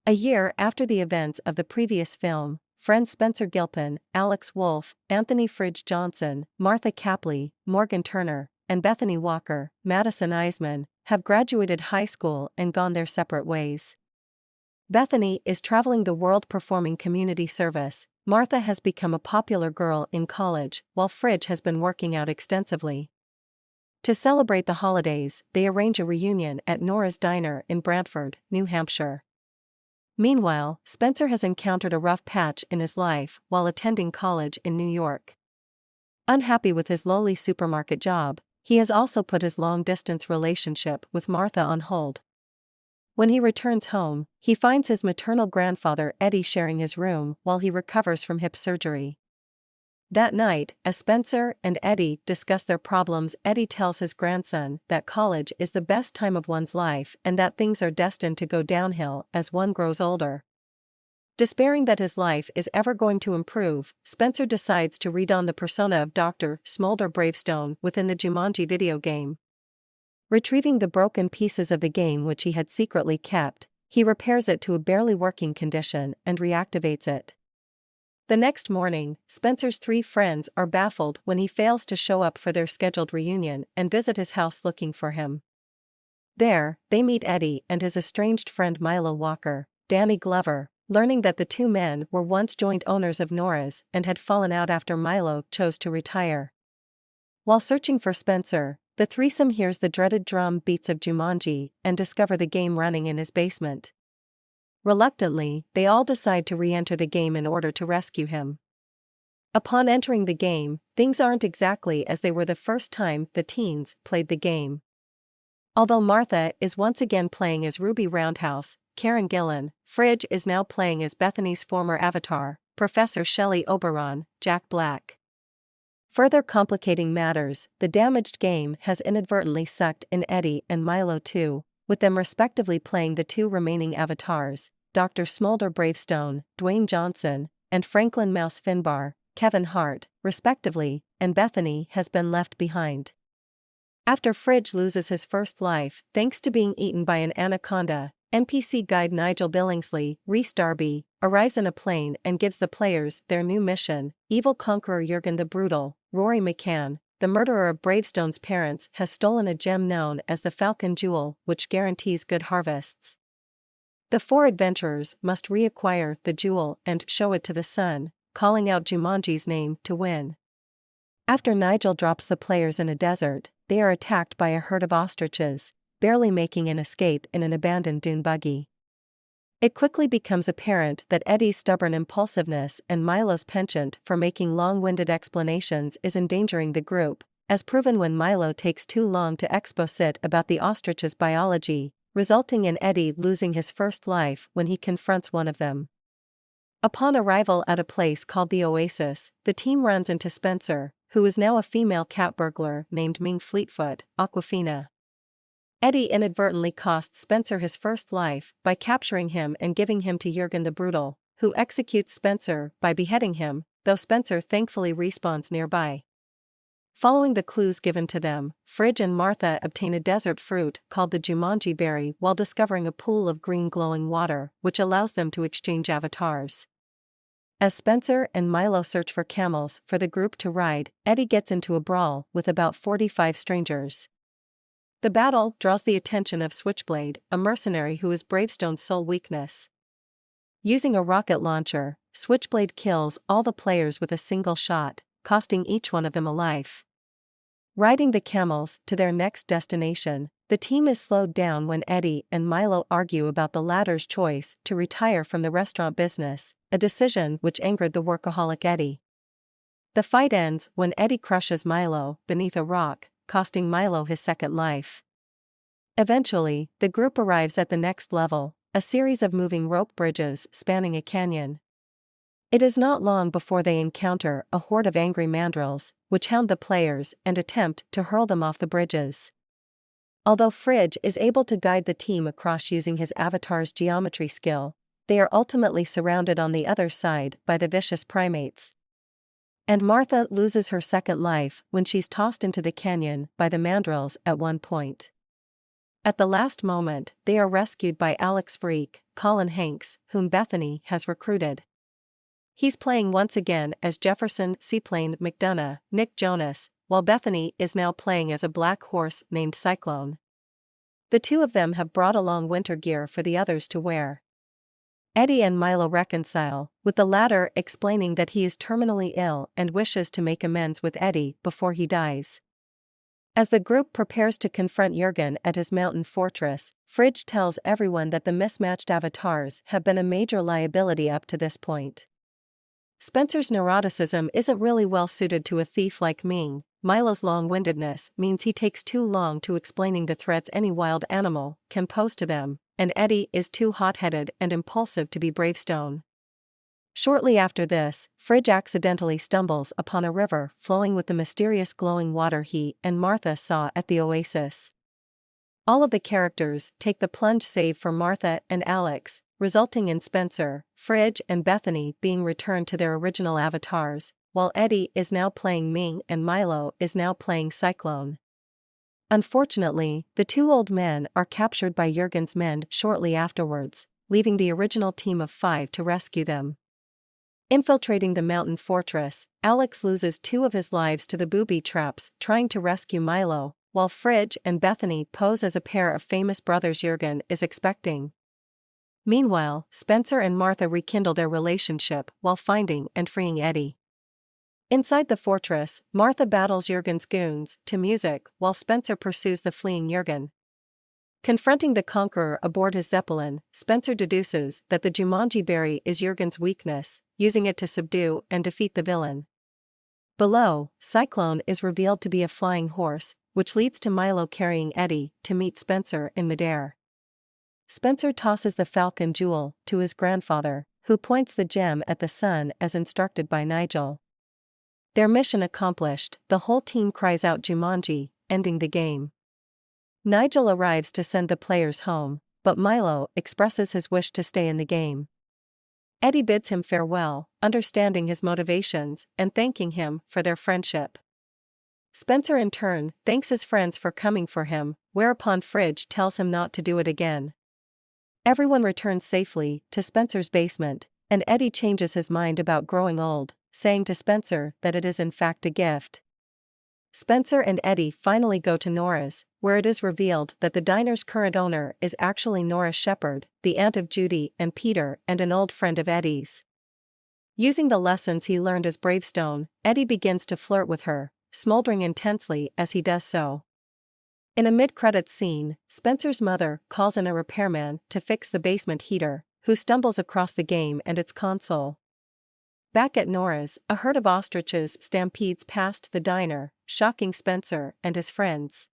A year after the events of the previous film, friends Spencer Gilpin, Alex Wolff, Anthony Fridge Johnson, Martha Capley, Morgan Turner, and Bethany Walker, Madison Eisman, have graduated high school and gone their separate ways. Bethany is traveling the world performing community service. Martha has become a popular girl in college, while Fridge has been working out extensively. To celebrate the holidays, they arrange a reunion at Nora's Diner in Brantford, New Hampshire. Meanwhile, Spencer has encountered a rough patch in his life while attending college in New York. Unhappy with his lowly supermarket job, he has also put his long-distance relationship with Martha on hold. When he returns home, he finds his maternal grandfather Eddie sharing his room while he recovers from hip surgery. That night, as Spencer and Eddie discuss their problems, Eddie tells his grandson that college is the best time of one's life and that things are destined to go downhill as one grows older. Despairing that his life is ever going to improve, Spencer decides to redon the persona of Dr. Smolder Bravestone within the Jumanji video game. Retrieving the broken pieces of the game which he had secretly kept, he repairs it to a barely working condition and reactivates it. The next morning, Spencer's three friends are baffled when he fails to show up for their scheduled reunion and visit his house looking for him. There, they meet Eddie and his estranged friend Milo Walker, Danny Glover, learning that the two men were once joint owners of Nora's and had fallen out after Milo chose to retire. While searching for Spencer, the threesome hears the dreaded drum beats of Jumanji and discover the game running in his basement. Reluctantly, they all decide to re-enter the game in order to rescue him. Upon entering the game, things aren't exactly as they were the first time the teens played the game. Although Martha is once again playing as Ruby Roundhouse, Karen Gillan, Fridge is now playing as Bethany's former avatar, Professor Shelley Oberon, Jack Black. Further complicating matters, the damaged game has inadvertently sucked in Eddie and Milo too, with them respectively playing the two remaining avatars, Dr. Smolder Bravestone, Dwayne Johnson, and Franklin Mouse Finbar, Kevin Hart, respectively, and Bethany has been left behind. After Fridge loses his first life thanks to being eaten by an anaconda, NPC guide Nigel Billingsley, Rhys Darby, arrives in a plane and gives the players their new mission. Evil conqueror Jurgen the Brutal, Rory McCann, the murderer of Bravestone's parents, has stolen a gem known as the Falcon Jewel, which guarantees good harvests. The four adventurers must reacquire the jewel and show it to the sun, calling out Jumanji's name to win. After Nigel drops the players in a desert, they are attacked by a herd of ostriches, barely making an escape in an abandoned dune buggy. It quickly becomes apparent that Eddie's stubborn impulsiveness and Milo's penchant for making long-winded explanations is endangering the group, as proven when Milo takes too long to exposit about the ostrich's biology, resulting in Eddie losing his first life when he confronts one of them. Upon arrival at a place called the Oasis, the team runs into Spencer, who is now a female cat burglar named Ming Fleetfoot, Aquafina. Eddie inadvertently costs Spencer his first life by capturing him and giving him to Jurgen the Brutal, who executes Spencer by beheading him, though Spencer thankfully respawns nearby. Following the clues given to them, Fridge and Martha obtain a desert fruit called the Jumanji berry while discovering a pool of green glowing water, which allows them to exchange avatars. As Spencer and Milo search for camels for the group to ride, Eddie gets into a brawl with about 45 strangers. The battle draws the attention of Switchblade, a mercenary who is Bravestone's sole weakness. Using a rocket launcher, Switchblade kills all the players with a single shot, costing each one of them a life. Riding the camels to their next destination, the team is slowed down when Eddie and Milo argue about the latter's choice to retire from the restaurant business, a decision which angered the workaholic Eddie. The fight ends when Eddie crushes Milo beneath a rock, costing Milo his second life. Eventually, the group arrives at the next level, a series of moving rope bridges spanning a canyon. It is not long before they encounter a horde of angry mandrills, which hound the players and attempt to hurl them off the bridges. Although Fridge is able to guide the team across using his avatar's geometry skill, they are ultimately surrounded on the other side by the vicious primates. And Martha loses her second life when she's tossed into the canyon by the mandrills at one point. At the last moment, they are rescued by Alex freak, Colin Hanks, whom Bethany has recruited. He's playing once again as Jefferson Seaplane McDonough, Nick Jonas, while Bethany is now playing as a black horse named Cyclone. The two of them have brought along winter gear for the others to wear. Eddie and Milo reconcile, with the latter explaining that he is terminally ill and wishes to make amends with Eddie before he dies. As the group prepares to confront Jurgen at his mountain fortress, Fridge tells everyone that the mismatched avatars have been a major liability up to this point. Spencer's neuroticism isn't really well suited to a thief like Ming. Milo's long-windedness means he takes too long to explaining the threats any wild animal can pose to them, and Eddie is too hot-headed and impulsive to be Bravestone. Shortly after this, Fridge accidentally stumbles upon a river flowing with the mysterious glowing water he and Martha saw at the oasis. All of the characters take the plunge save for Martha and Alex, resulting in Spencer, Fridge and Bethany being returned to their original avatars, while Eddie is now playing Ming and Milo is now playing Cyclone. Unfortunately, the two old men are captured by Jurgen's men shortly afterwards, leaving the original team of 5 to rescue them. Infiltrating the mountain fortress, Alex loses 2 of his lives to the booby traps trying to rescue Milo, while Fridge and Bethany pose as a pair of famous brothers Jurgen is expecting. Meanwhile, Spencer and Martha rekindle their relationship while finding and freeing Eddie. Inside the fortress, Martha battles Jurgen's goons to music while Spencer pursues the fleeing Jurgen. Confronting the Conqueror aboard his Zeppelin, Spencer deduces that the Jumanji berry is Jurgen's weakness, using it to subdue and defeat the villain. Below, Cyclone is revealed to be a flying horse, which leads to Milo carrying Eddie to meet Spencer in midair. Spencer tosses the Falcon Jewel to his grandfather, who points the gem at the sun as instructed by Nigel. Their mission accomplished, the whole team cries out Jumanji, ending the game. Nigel arrives to send the players home, but Milo expresses his wish to stay in the game. Eddie bids him farewell, understanding his motivations and thanking him for their friendship. Spencer in turn thanks his friends for coming for him, whereupon Fridge tells him not to do it again. Everyone returns safely to Spencer's basement, and Eddie changes his mind about growing old, saying to Spencer that it is in fact a gift. Spencer and Eddie finally go to Nora's, where it is revealed that the diner's current owner is actually Nora Shepherd, the aunt of Judy and Peter and an old friend of Eddie's. Using the lessons he learned as Bravestone, Eddie begins to flirt with her, smoldering intensely as he does so. In a mid-credits scene, Spencer's mother calls in a repairman to fix the basement heater, who stumbles across the game and its console. Back at Nora's, a herd of ostriches stampedes past the diner, shocking Spencer and his friends.